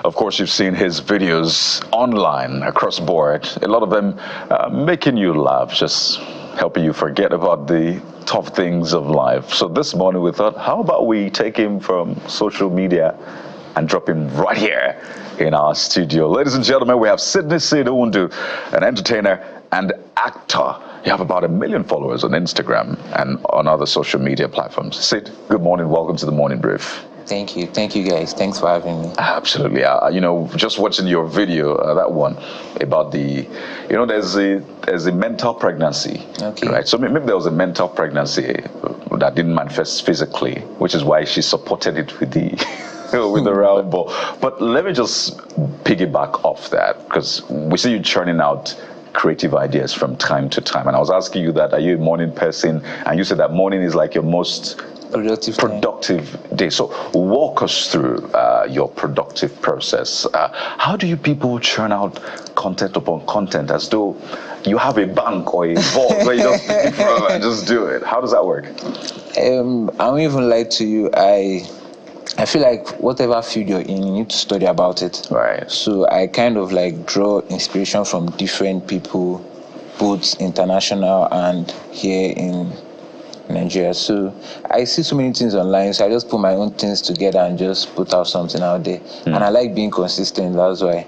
Of course, you've seen his videos online across board. A lot of them making you laugh, just helping you forget about the tough things of life. So this morning we thought, how about we take him from social media and drop him right here in our studio. Ladies and gentlemen, we have Sydiwundu, an entertainer and actor. You have about 1 million followers on Instagram and on other social media platforms. Syd, good morning. Welcome to the Morning Brief. Thank you guys. Thanks for having me. Absolutely. Just watching your video, that one about there's a mental pregnancy. Okay. Right. So maybe there was a mental pregnancy that didn't manifest physically, which is why she supported it with the with the round ball. But let me just piggyback off that, because we see you churning out creative ideas from time to time. And I was asking you that, are you a morning person? And you said that morning is like your most productive day. So walk us through your productive process. How do you people churn out content upon content as though you have a bank or a vault where you just pick it from and just do it? How does that work? I won't even lie to you. I feel like whatever field you're in, you need to study about it. Right. So I kind of like draw inspiration from different people, both international and here in Nigeria. So I see so many things online, so I just put my own things together and just put out something out there. And I like being consistent, that's why.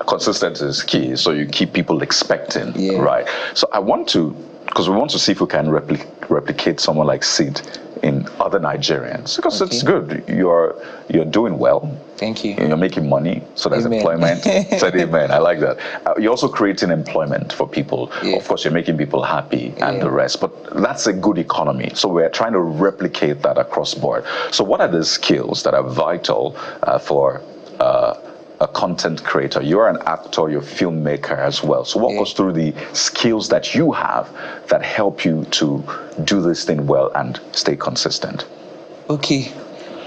Consistency is key, so you keep people expecting, yeah. Right? So I want to, because we want to see if we can replicate someone like Syd in other Nigerians, because it's good. You're doing well. Thank you. You're making money, so there's Amen. employment. Said amen. I like that. You're also creating employment for people. Yeah. Of course, you're making people happy and the rest, but that's a good economy. So we're trying to replicate that across board. So what are the skills that are vital for a content creator? You're an actor, you're a filmmaker as well. So walk us through the skills that you have that help you to do this thing well and stay consistent. Okay.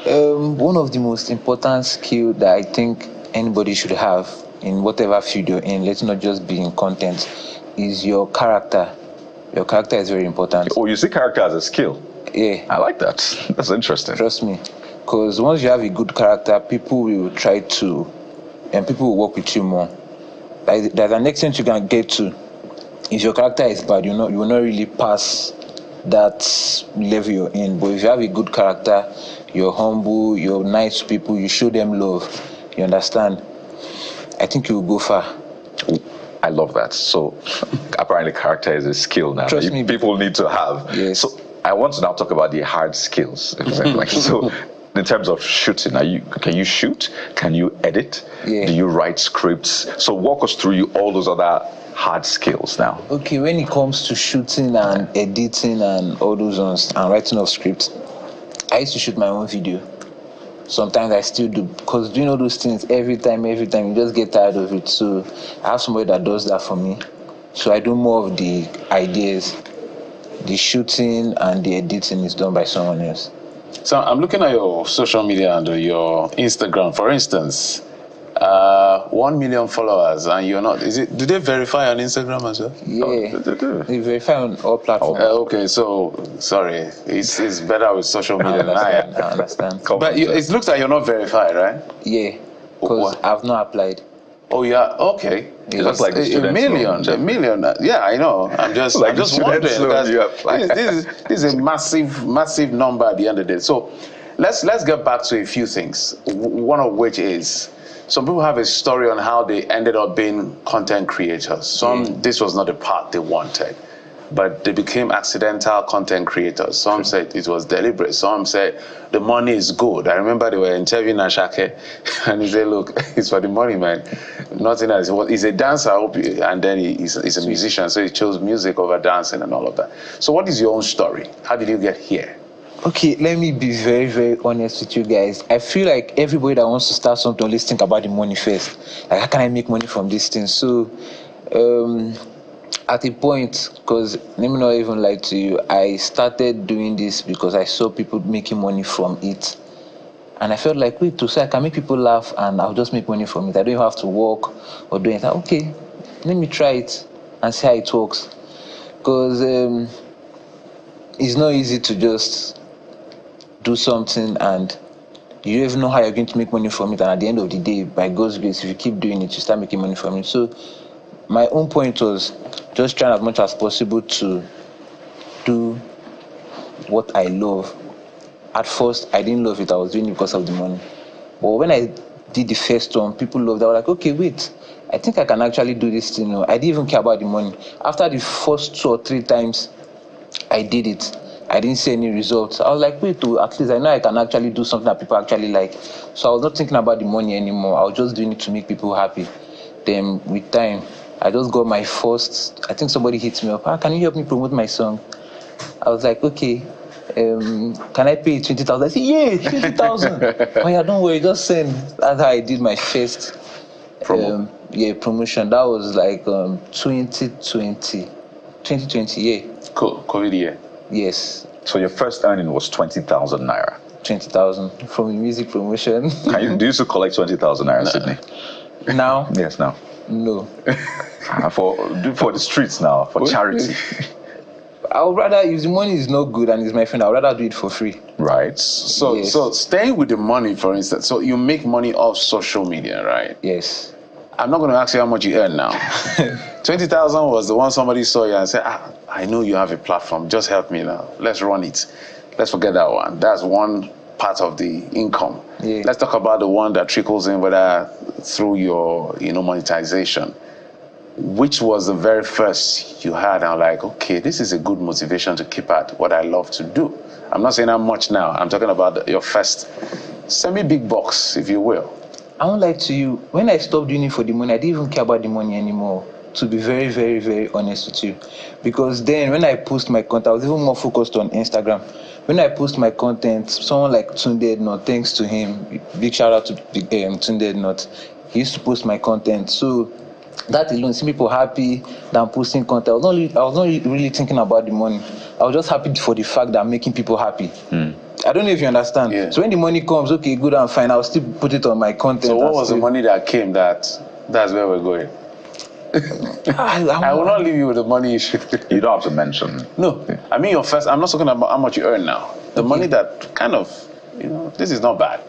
One of the most important skill that I think anybody should have in whatever field you're in, let's not just be in content, is your character. Your character is very important. Oh, you see character as a skill? Yeah. I like that. That's interesting. Trust me. Because once you have a good character, people will try to, and people will work with you more. Like, there's an extent you can get to. If your character is bad, you will not really pass that level you're in. But if you have a good character, you're humble, you're nice to people, you show them love, you understand, I think you will go far. I love that. So apparently character is a skill now. Trust me, people need to have. Yes. So I want to now talk about the hard skills. So in terms of shooting, can you shoot? Can you edit? Yeah. Do you write scripts? So walk us through all those other hard skills now. Okay, when it comes to shooting and editing and all those ones and writing of scripts, I used to shoot my own video. Sometimes I still do, because doing all those things every time, you just get tired of it. So I have somebody that does that for me. So I do more of the ideas. The shooting and the editing is done by someone else. So I'm looking at your social media and your Instagram, for instance. 1 million followers, and you're not. Do they verify on Instagram as well? Yeah, they do. They verify on all platforms. Okay, so sorry, it's better with social media than I am. I understand. But it looks like you're not verified, right? Yeah, because I've not applied. Oh yeah, okay. It looks like a million. Yeah, I know. I'm just wondering. This is a massive number at the end of the day. So let's get back to a few things. One of which is, some people have a story on how they ended up being content creators. This was not the path they wanted, but they became accidental content creators. Some said it was deliberate. Some said the money is good. I remember they were interviewing Ashake, and he said, "Look, it's for the money, man. Nothing else." He's a dancer, and then he's a musician, so he chose music over dancing and all of that. So, what is your own story? How did you get here? Okay, let me be very, very honest with you guys. I feel like everybody that wants to start something always think about the money first. Like, how can I make money from this thing? So, at a point, because let me not even lie to you, I started doing this because I saw people making money from it. And I felt like, wait, so I can make people laugh and I'll just make money from it. I don't even have to work or do anything. Okay, let me try it and see how it works. Because it's not easy to just do something and you don't even know how you're going to make money from it. And at the end of the day, by God's grace, if you keep doing it, you start making money from it. So my own point was just trying as much as possible to do what I love. At first, I didn't love it. I was doing it because of the money. But when I did the first one, people loved it. I was like, okay, wait, I think I can actually do this thing. I didn't even care about the money. After the first 2 or 3 times I did it, I didn't see any results. I was like, wait, at least I know I can actually do something that people actually like. So I was not thinking about the money anymore. I was just doing it to make people happy. Then with time, I just got my first, I think somebody hit me up, can you help me promote my song? I was like, okay, can I pay 20,000? I said, yeah, 20,000. Oh yeah, don't worry, just send. That's how I did my first promotion. That was like 2020, yeah. Cool, COVID year. Yes. So your first earning was 20,000 naira. 20,000 from the music promotion. Do you used to collect 20,000 naira, Sydney? Now? Yes, now. No. For the streets now, for charity. I would rather, if the money is not good and it's my friend, I would rather do it for free. Right. So staying with the money, for instance, so you make money off social media, right? Yes. I'm not going to ask you how much you earn now. 20,000 was the one somebody saw you and said, I know you have a platform, just help me now. Let's run it. Let's forget that one. That's one part of the income. Yeah. Let's talk about the one that trickles in, whether through your monetization. Which was the very first you had? I'm like, okay, this is a good motivation to keep at what I love to do. I'm not saying how much now. I'm talking about your first semi-big box, if you will. I won't lie to you. When I stopped doing it for the money, I didn't even care about the money anymore, to be very, very, very honest with you. Because then when I post my content, I was even more focused on Instagram. When I post my content, someone like Tunde Not, thanks to him, big shout out to Tunde Not, he used to post my content. So that alone, see people happy that I'm posting content. I was not really thinking about the money. I was just happy for the fact that I'm making people happy. I don't know if you understand. Yeah. So when the money comes, okay, good and fine, I'll still put it on my content. So what was the money that came that's where we're going? I will not leave you with the money issue. You don't have to mention. No. Yeah. I mean, I'm not talking about how much you earn now. The money that kind of, this is not bad.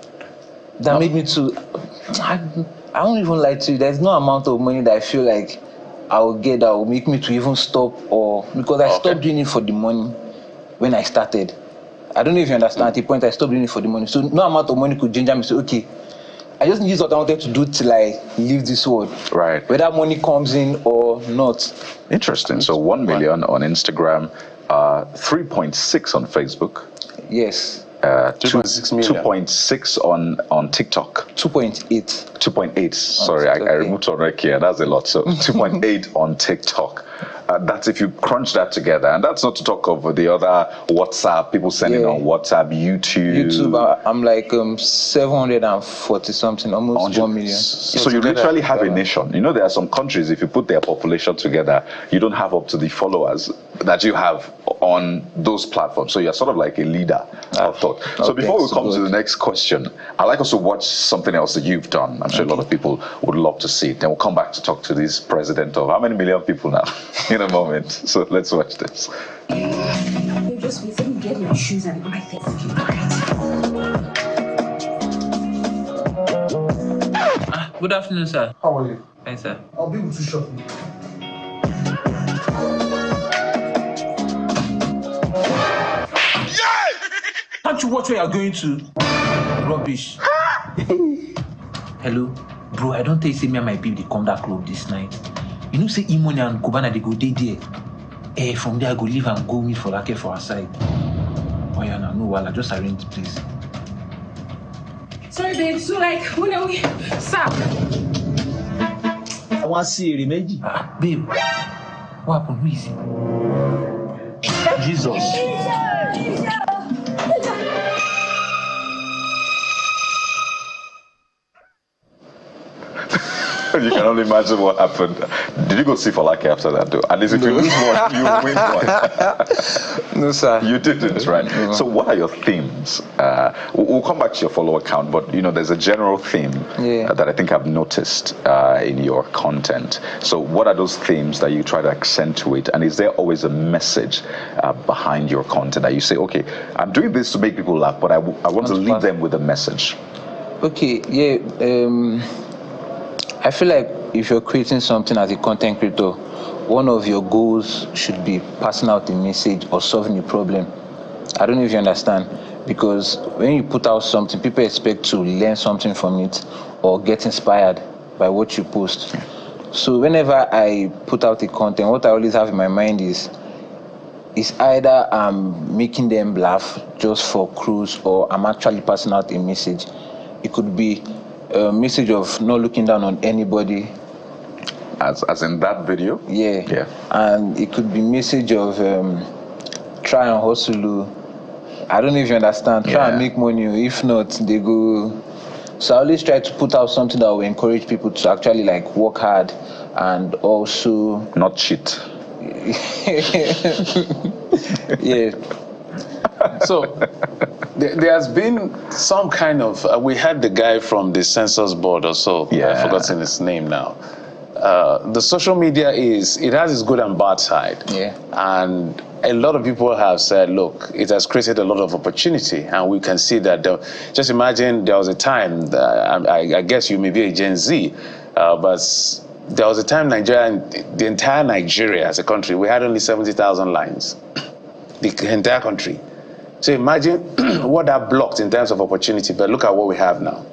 That made me to, I won't even lie to you. There's no amount of money that I feel like I will get that will make me to even stop, because I stopped doing it for the money when I started. I don't know if you understand. At the point I stopped doing it for the money. So no amount of money could ginger me to say, okay, I just need what I wanted to do till I leave this world. Right. Whether money comes in or not. Interesting. So 1 million on Instagram, 3.6 on Facebook. Yes. 2.6 million. 2.6 on TikTok. 2.8. 2.8. Sorry, I removed on here. That's a lot. So 2.8 on TikTok. That's if you crunch that together, and that's not to talk of the other WhatsApp, people sending on WhatsApp, YouTube. I'm like 740 something, almost 1 million. So you literally have a nation. There are some countries, if you put their population together, you don't have up to the followers that you have on those platforms. So you're sort of like a leader of thought. So before we come to the next question, I'd like us to watch something else that you've done. I'm sure a lot of people would love to see it. Then we'll come back to talk to this president of how many million people now in a moment. So let's watch this. You just wait, let me get my shoes and my things. Good afternoon, sir. How are you? Hi, sir. I'll be able to shop you. Can't you watch where you're going to? Rubbish. Hello? Bro, I don't tell you, say me and my baby, they come that club this night. You know, say Imoni and Kubana, they go there. From there, I go leave and go meet for Lake for our side. Oh, yeah, no, while I just arrange the place. Sorry, babe. So, when are we? Stop. I want to see you, Meji. Babe. What happened? Who is it? Jesus. You can only imagine what happened. Did you go see for Lucky after that, though? At least if you lose one, you win one. No, sir. You didn't, right? No. So what are your themes? We'll come back to your follower count, but there's a general theme that I think I've noticed in your content. So what are those themes that you try to accentuate? And is there always a message behind your content that you say, okay, I'm doing this to make people laugh, but I want to leave them with a message? Okay, I feel like if you're creating something as a content creator, one of your goals should be passing out a message or solving a problem. I don't know if you understand, because when you put out something, people expect to learn something from it or get inspired by what you post. So whenever I put out a content, what I always have in my mind is either I'm making them laugh just for cruise, or I'm actually passing out a message. It could be a message of not looking down on anybody. As in that video? Yeah. And it could be message of try and hustle. I don't know if you understand. Try and make money. If not, they go. So I always try to put out something that will encourage people to actually like work hard and also not cheat. Yeah. So there has been some kind of we had the guy from the census board or so. I've forgotten his name now. The social media it has its good and bad side. And a lot of people have said, look, it has created a lot of opportunity, and we can see that. Just imagine there was a time that, I guess you may be a Gen Z, but there was a time the entire Nigeria as a country, we had only 70,000 lines, the entire country. So imagine what that blocked in terms of opportunity, but look at what we have now.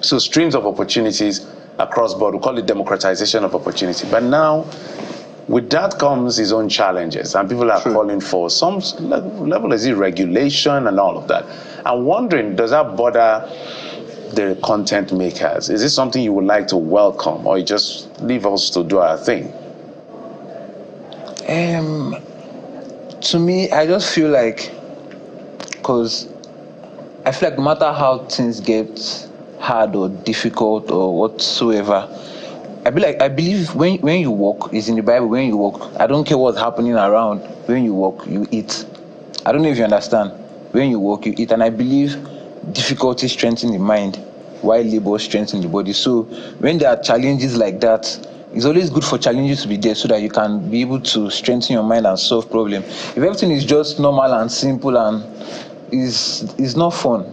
So streams of opportunities across board, we call it democratization of opportunity. But now, with that comes its own challenges, and people are calling for some level of regulation and all of that. I'm wondering, does that bother the content makers? Is this something you would like to welcome, or you just leave us to do our thing? To me, I just feel like, because I feel like no matter how things get hard or difficult or whatsoever, I believe when you walk, it's in the Bible, when you walk, I don't care what's happening around, when you walk, you eat. I don't know if you understand. When you walk, you eat. And I believe difficulty strengthens the mind, while labor strengthens the body. So when there are challenges like that, it's always good for challenges to be there so that you can be able to strengthen your mind and solve problems. If everything is just normal and simple and is not fun,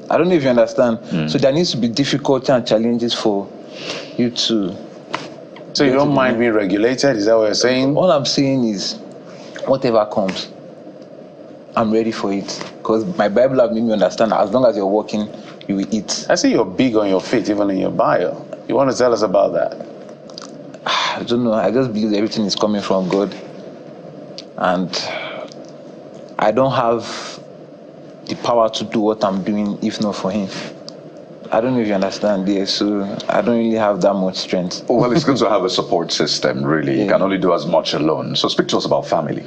I don't know if you understand. So there needs to be difficulty and challenges for you to. So you don't mind being regulated? Is that what you're saying? All I'm saying is, whatever comes, I'm ready for it. Because my Bible has made me understand that as long as you're working, you will eat. I see you're big on your feet, even in your bio. You want to tell us about that? I don't know. I just believe everything is coming from God. And I don't have the power to do what I'm doing if not for Him. I don't know if you understand this, so I don't really have that much strength. Well, it's good to have a support system, really. You can only do as much alone. So speak to us about family.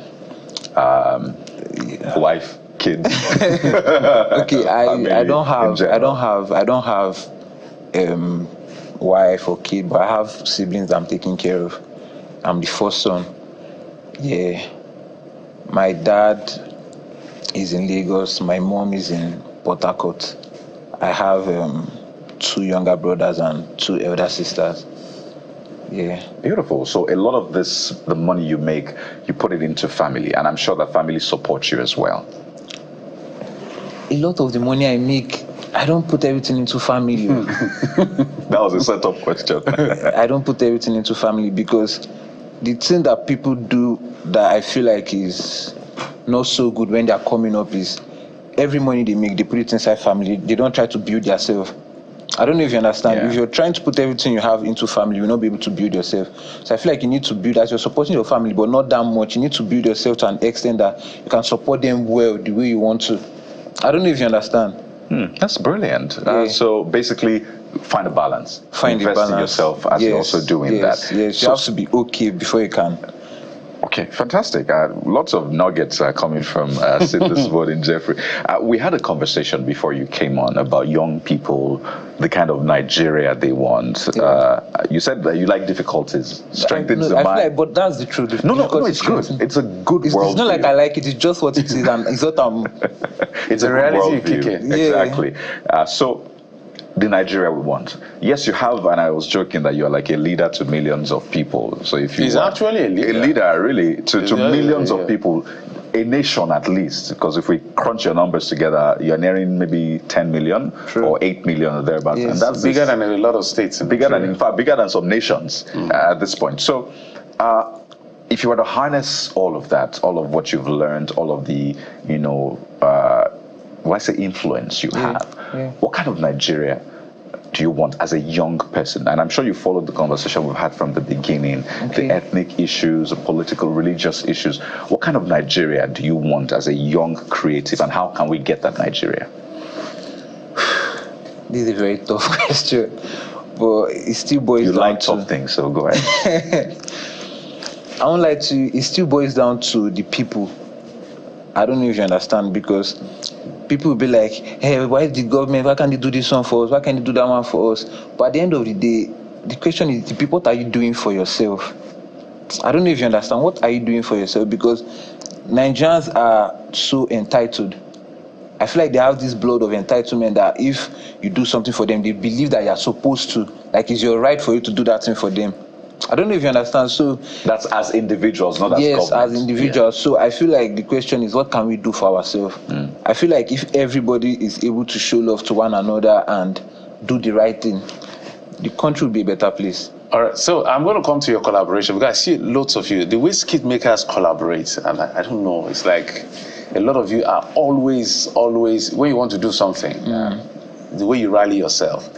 Wife, kids. Okay, I don't have wife or kid, but I have siblings that I'm taking care of. I'm the first son. Yeah. My dad is in Lagos. My mom is in Port Harcourt. I have 2 younger brothers and 2 elder sisters. Yeah. Beautiful. So a lot of this, the money you make, you put it into family, and I'm sure that family supports you as well. A lot of the money I make, I don't put everything into family. That was a set-up question. I don't put everything into family because the thing that people do that I feel like is not so good when they are coming up is every money they make, they put it inside family. They don't try to build themselves. I don't know if you understand. Yeah. If you're trying to put everything you have into family, you'll not be able to build yourself. So I feel like you need to build, as you're supporting your family, but not that much. You need to build yourself to an extent that you can support them well the way you want to. I don't know if you understand. That's brilliant. Yeah. So basically, find a balance. Find Invest a balance in yourself as you're also doing that. Yes, you have to be okay before you can. Okay, fantastic. Lots of nuggets are coming from Sid this morning, Jeffrey. We had a conversation before you came on about young people, the kind of Nigeria they want. You said that you like difficulties, strengthens the mind. I feel like, but that's the truth. No, it's good. It's a good world. It's not like I like it. It's just what it is, and it's what I'm. It's a reality you view. kick in. Exactly. So. The Nigeria we want. Yes, you have, and I was joking that you're like a leader to millions of people. So if you He's actually a leader. A leader, really, to millions of people, a nation at least. Because if we crunch your numbers together, you're nearing maybe 10 million or 8 million or thereabouts. Yes. And that's bigger than a lot of states. In fact, bigger than some nations at this point. So if you were to harness all of that, all of what you've learned, all of the, influence you have, what kind of Nigeria do you want as a young person? And I'm sure you followed the conversation we've had from the beginning, the ethnic issues, the political, religious issues. What kind of Nigeria do you want as a young creative, and how can we get that Nigeria? This is a very tough question, but it still boils down to... You like tough things, so go ahead. I won't lie to you, it still boils down to the people. I don't know if you understand, because people will be like, hey, why is the government, why can't they do this one for us? Why can't they do that one for us? But at the end of the day, the question is, the people, what are you doing for yourself? I don't know if you understand. What are you doing for yourself? Because Nigerians are so entitled. I feel like they have this blood of entitlement that if you do something for them, they believe that you're supposed to. Like, it's your right for you to do that thing for them. I don't know if you understand. So that's as individuals, not as government. Yes, as individuals. Yeah. So I feel like the question is, what can we do for ourselves? I feel like if everybody is able to show love to one another and do the right thing, the country will be a better place. All right, so I'm going to come to your collaboration, because I see lots of you. The way skit makers collaborate, and I don't know, it's like a lot of you are always, when you want to do something, the way you rally yourself.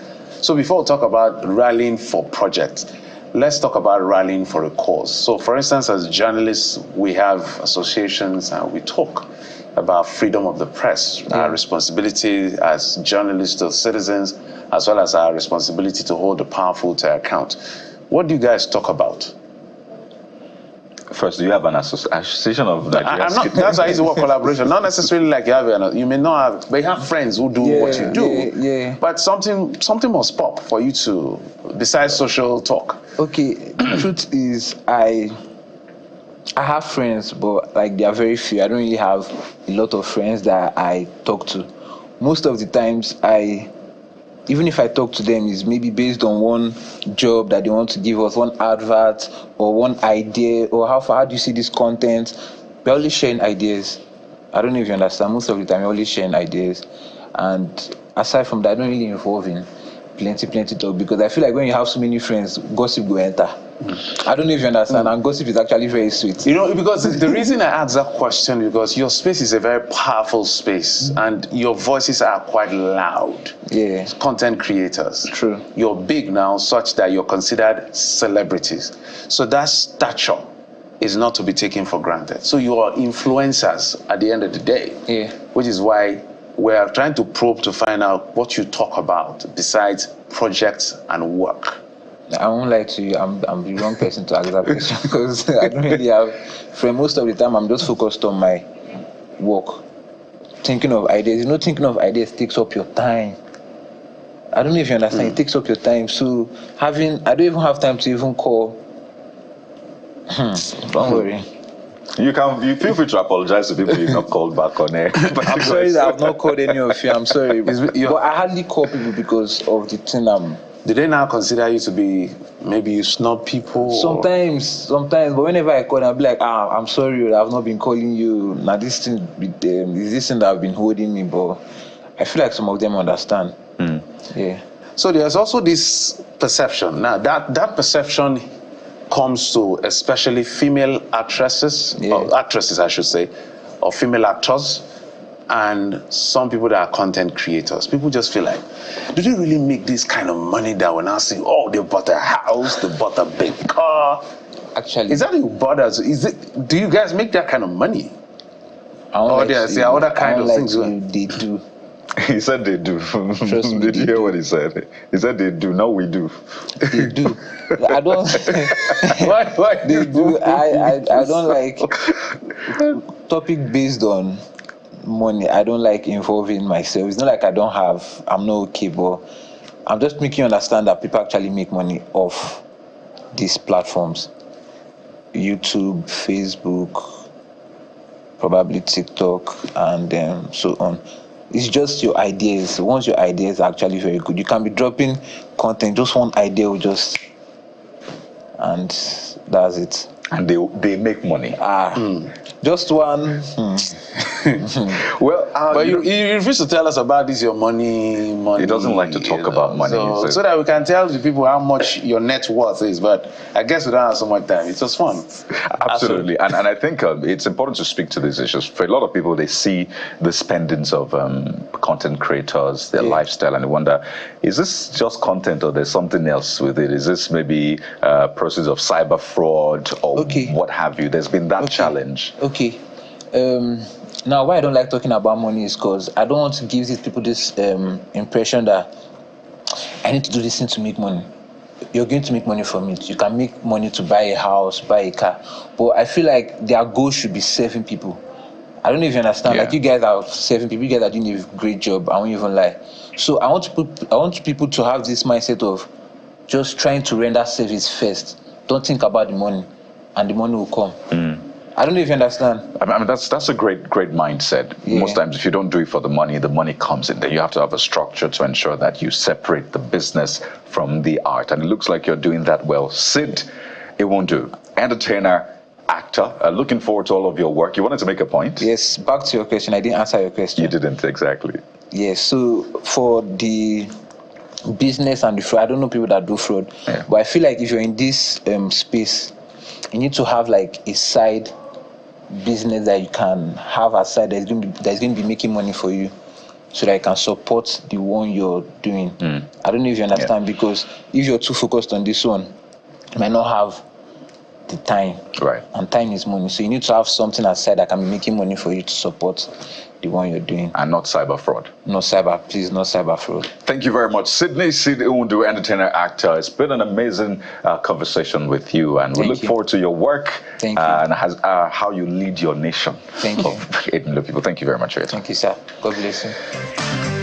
So before we talk about rallying for projects, let's talk about rallying for a cause. So, for instance, as journalists, we have associations and we talk about freedom of the press, our responsibility as journalists to citizens, as well as our responsibility to hold the powerful to account. What do you guys talk about? First, do you have an association of Nigerian? That's how I use the word collaboration. Not necessarily like you may not have, but you have friends who do what you do. But something must pop for you to, besides social talk. Okay, the truth is, I have friends, but like they are very few. I don't really have a lot of friends that I talk to. Most of the times, even if I talk to them, is maybe based on one job that they want to give us, one advert or one idea, or how do you see this content? We're always sharing ideas. I don't know if you understand. Most of the time, we're always sharing ideas. And aside from that, I don't really involve in plenty talk, because I feel like when you have so many friends, gossip will enter. I don't know if you understand, and gossip is actually very sweet. You know, because the reason I asked that question, because your space is a very powerful space, and your voices are quite loud. Yeah. Content creators. True. You're big now, such that you're considered celebrities. So that stature is not to be taken for granted. So you are influencers at the end of the day. Yeah. Which is why we are trying to probe to find out what you talk about besides projects and work. I won't lie to you, I'm the wrong person to ask that question, because I don't really have friends. Most of the time, I'm just focused on my work, thinking of ideas. Thinking of ideas takes up your time. I don't know if you understand. It takes up your time. So I don't even have time to even call. Don't worry. You feel free to apologize to people you've not called back on air. But I'm sorry that I've not called any of you. I'm sorry. But I hardly call people because of the thing Do they now consider you to be, maybe you snub people? Sometimes. But whenever I call, I'll be like, I'm sorry, I've not been calling you. Now this thing is this thing that I've been holding me, but I feel like some of them understand. Yeah. So there's also this perception. Now that perception comes to especially female actresses, or actresses I should say, or female actors, and some people that are content creators. People just feel like, do they really make this kind of money that when I see, they bought a house, they bought a big car? Actually, is that what bothers? Do you guys make that kind of money? Or there are other kind of things? They do. He said they do. Trust me, Did you they hear do. what he said? He said they do. Now we do. They do. I don't. Why They do. I don't like topic based on money. I don't like involving myself. It's not like I don't have. I'm not okay, but I'm just making you understand that people actually make money off these platforms: YouTube, Facebook, probably TikTok, and so on. It's just your ideas. Once your ideas are actually very good, you can be dropping content. Just one idea will just, and that's it. And they make money. Just one. Well, But you refuse to tell us about this, your money. He doesn't like to talk about money. So that we can tell the people how much your net worth is. But I guess we don't have so much time. It's just fun. Absolutely. And I think it's important to speak to these issues. For a lot of people, they see the spendings of content creators, their lifestyle, and they wonder, is this just content or there's something else with it? Is this maybe a process of cyber fraud or what have you? There's been that challenge. Okay. Now, why I don't like talking about money is because I don't want to give these people this impression that I need to do this thing to make money. You're going to make money from it. You can make money to buy a house, buy a car. But I feel like their goal should be serving people. I don't know if you understand. Like, you guys are serving people. You guys are doing a great job. I won't even lie. So I want people to have this mindset of just trying to render service first. Don't think about the money, and the money will come. I don't know if you understand. I mean, that's a great mindset. Most times, if you don't do it for the money comes in. Then you have to have a structure to ensure that you separate the business from the art. And it looks like you're doing that well. Syd Iwundu, entertainer, actor. Looking forward to all of your work. You wanted to make a point? Yes, back to your question. I didn't answer your question. You didn't, exactly. Yes, so for the business and the fraud, I don't know people that do fraud, but I feel like if you're in this space, you need to have like a side business that you can have aside that's going to be making money for you, so that you can support the one you're doing. I don't know if you understand, because if you're too focused on this one, you might not have the time. Right. And time is money. So you need to have something aside that can be making money for you to support the one you're doing. And not cyber fraud. No cyber, please, no cyber fraud. Thank you very much. Syd Iwundu, entertainer, actor. It's been an amazing conversation with you, and we look forward to your work and how you lead your nation. Thank you. Of 8 million people. Thank you very much for your time. Thank you, sir. God bless you.